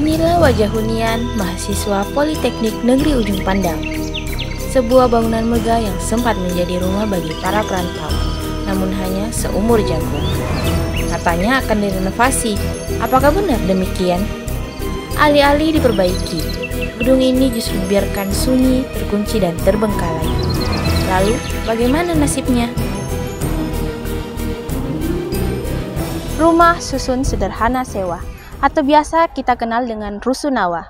Inilah wajah hunian mahasiswa Politeknik Negeri Ujung Pandang. Sebuah bangunan megah yang sempat menjadi rumah bagi para perantau, namun hanya seumur jagung. Katanya akan direnovasi. Apakah benar demikian? Alih-alih diperbaiki, gedung ini justru dibiarkan sunyi, terkunci dan terbengkalai. Lalu, bagaimana nasibnya? Rumah susun sederhana sewa, atau biasa kita kenal dengan rusunawa.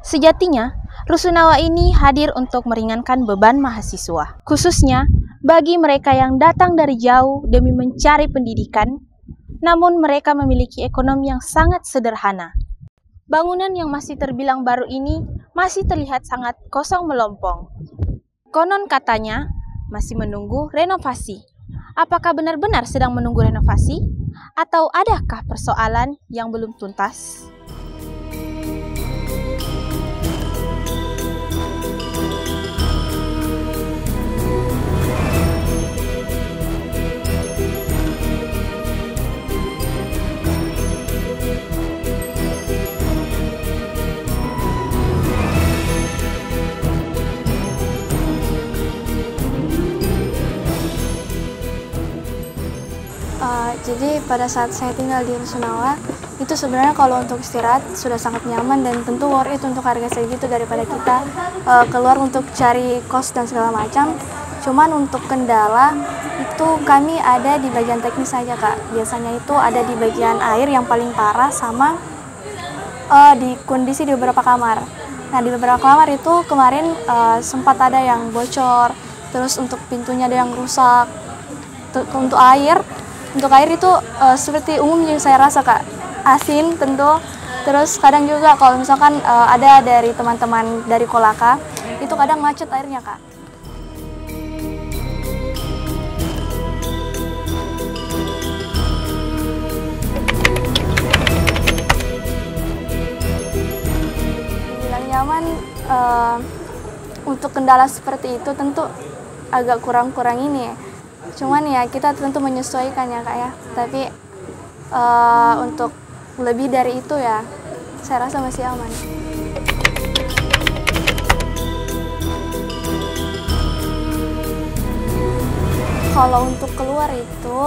Sejatinya, rusunawa ini hadir untuk meringankan beban mahasiswa, khususnya bagi mereka yang datang dari jauh demi mencari pendidikan, namun mereka memiliki ekonomi yang sangat sederhana. Bangunan yang masih terbilang baru ini masih terlihat sangat kosong melompong. Konon katanya masih menunggu renovasi. Apakah benar-benar sedang menunggu renovasi? Atau adakah persoalan yang belum tuntas? Jadi pada saat saya tinggal di Rusunawa, itu sebenarnya kalau untuk istirahat sudah sangat nyaman dan tentu worth it untuk harga segitu daripada kita keluar untuk cari kos dan segala macam. Cuman untuk kendala itu kami ada di bagian teknis saja, Kak. Biasanya itu ada di bagian air yang paling parah sama di kondisi di beberapa kamar. Nah, di beberapa kamar itu kemarin sempat ada yang bocor, terus untuk pintunya ada yang rusak. Untuk air itu seperti umum yang saya rasa, Kak, asin tentu. Terus kadang juga kalau misalkan ada dari teman-teman dari Kolaka, itu kadang macet airnya, Kak. Dibilang nyaman, untuk kendala seperti itu tentu agak kurang-kurang ini ya. Cuman ya kita tentu menyesuaikan ya, Kak ya. Tapi untuk lebih dari itu ya saya rasa masih aman. Kalau untuk keluar itu,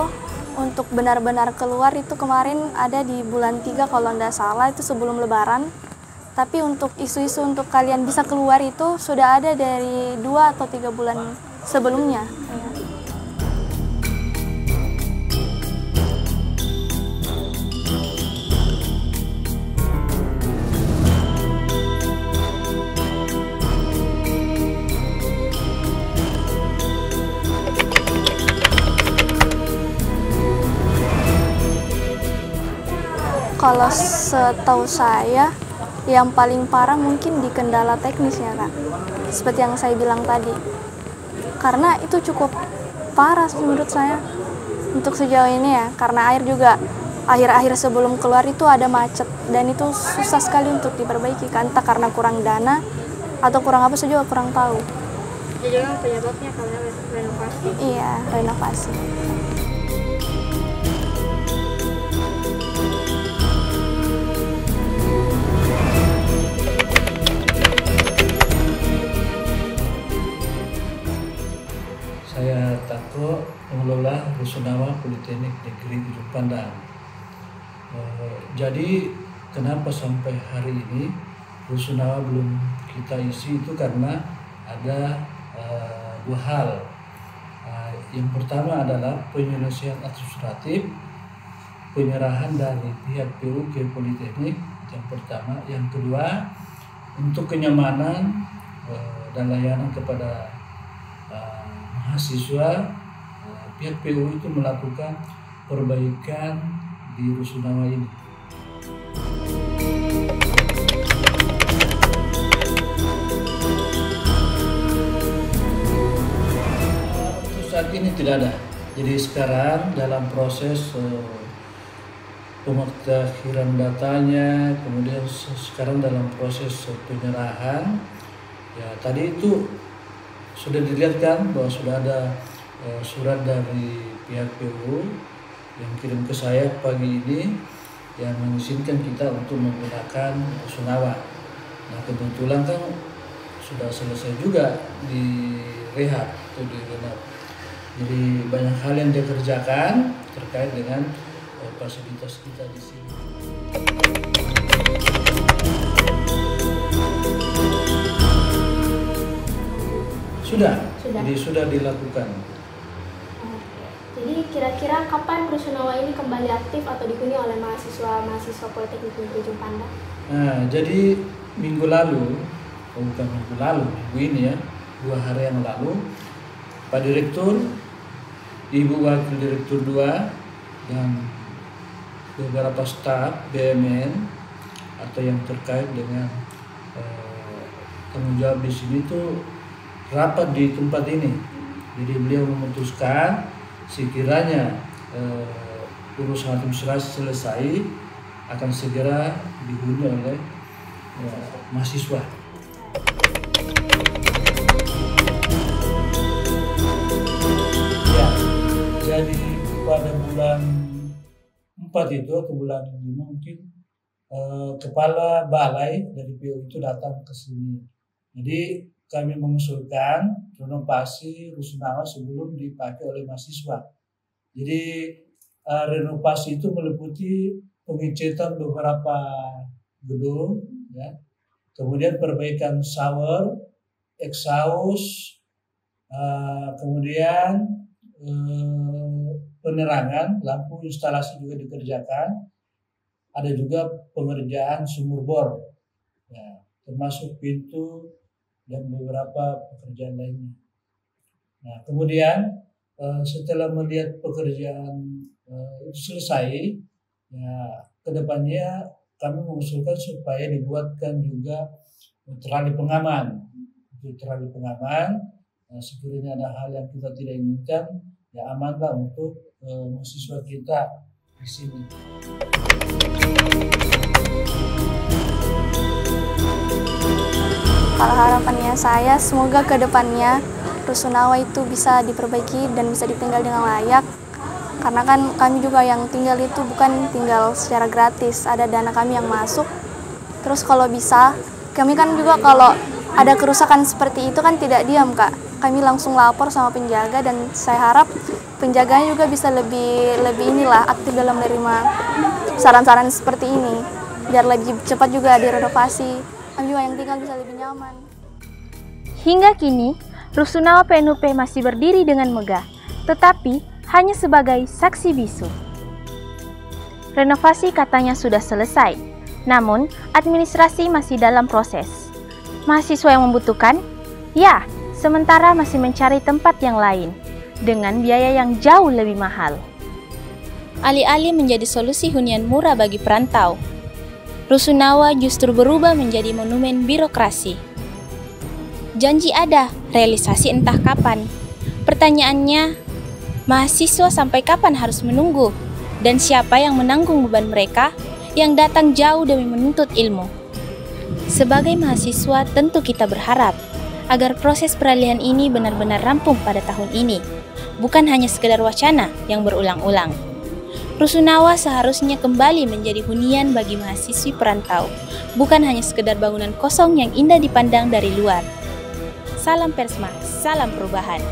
untuk benar-benar keluar itu kemarin ada di bulan 3 kalau nggak salah, itu sebelum Lebaran. Tapi untuk isu-isu untuk kalian bisa keluar itu sudah ada dari 2 atau 3 bulan sebelumnya. Kalau setahu saya, yang paling parah mungkin di kendala teknisnya, Kak. Seperti yang saya bilang tadi. Karena itu cukup parah menurut saya untuk sejauh ini ya. Karena air juga akhir-akhir sebelum keluar itu ada macet. Dan itu susah sekali untuk diperbaiki. Entah karena kurang dana atau kurang apa saya juga kurang tahu. Jadi juga penyebabnya karena renovasi? Iya, renovasi. Saya Tako, pengelola Rusunawa Politeknik Negeri Ujung Pandang. Jadi kenapa sampai hari ini Rusunawa belum kita isi itu karena ada dua hal. Yang pertama adalah penyelesaian administratif, penyerahan dari pihak PU ke Politeknik yang pertama. Yang kedua, untuk kenyamanan dan layanan kepada mahasiswa, pihak PU itu melakukan perbaikan di Rusunawa ini. Untuk saat ini tidak ada. Jadi sekarang dalam proses pemutakhiran datanya, kemudian sekarang dalam proses penyerahan. Ya, tadi itu sudah dilihat kan bahwa sudah ada surat dari pihak PU yang kirim ke saya pagi ini yang mengizinkan kita untuk menggunakan rusunawa. Nah kebetulan kan sudah selesai juga di rehab atau di renov. Jadi banyak hal yang dia kerjakan terkait dengan fasilitas kita di sini. Jadi sudah dilakukan. Jadi kira-kira kapan Rusunawa ini kembali aktif atau dihuni oleh mahasiswa Politeknik Negeri Ujung Pandang? Nah, jadi minggu ini ya, 2 hari yang lalu, Pak Direktur, Ibu Wakil Direktur 2, dan beberapa staf BUMN atau yang terkait dengan tanggung jawab di sini tuh rapat di tempat ini. Jadi beliau memutuskan sekiranya urusan administrasi selesai akan segera dihuni oleh mahasiswa. Ya, jadi pada bulan 4 itu atau bulan 5 mungkin kepala balai dari PU itu datang ke sini. Jadi kami mengusulkan renovasi Rusunawa sebelum dipakai oleh mahasiswa. Jadi renovasi itu meliputi pengecatan beberapa gedung, ya. Kemudian perbaikan shower, exhaust, kemudian penerangan, lampu instalasi juga dikerjakan. Ada juga pengerjaan sumur bor, ya, termasuk pintu dan beberapa pekerjaan lainnya. Nah, kemudian setelah melihat pekerjaan itu selesai, ya, kedepannya kami mengusulkan supaya dibuatkan juga trali pengaman. Untuk trali pengaman, sekiranya ada hal yang kita tidak inginkan, ya amanlah untuk mahasiswa kita di sini. Kalau harapannya saya, semoga ke depannya Rusunawa itu bisa diperbaiki dan bisa ditinggal dengan layak. Karena kan kami juga yang tinggal itu bukan tinggal secara gratis, ada dana kami yang masuk. Terus kalau bisa, kami kan juga kalau ada kerusakan seperti itu kan tidak diam, Kak. Kami langsung lapor sama penjaga dan saya harap penjaganya juga bisa lebih aktif dalam menerima saran-saran seperti ini. Biar lebih cepat juga direnovasi. Kami juga yang tinggal bisa lebih nyaman. Hingga kini, Rusunawa PNUP masih berdiri dengan megah, tetapi hanya sebagai saksi bisu. Renovasi katanya sudah selesai, namun administrasi masih dalam proses. Mahasiswa yang membutuhkan? Ya, sementara masih mencari tempat yang lain, dengan biaya yang jauh lebih mahal. Alih-alih menjadi solusi hunian murah bagi perantau, Rusunawa justru berubah menjadi monumen birokrasi. Janji ada, realisasi entah kapan. Pertanyaannya, mahasiswa sampai kapan harus menunggu? Dan siapa yang menanggung beban mereka yang datang jauh demi menuntut ilmu? Sebagai mahasiswa, tentu kita berharap agar proses peralihan ini benar-benar rampung pada tahun ini, bukan hanya sekedar wacana yang berulang-ulang. Rusunawa seharusnya kembali menjadi hunian bagi mahasiswi perantau, bukan hanya sekedar bangunan kosong yang indah dipandang dari luar. Salam Persma, salam perubahan.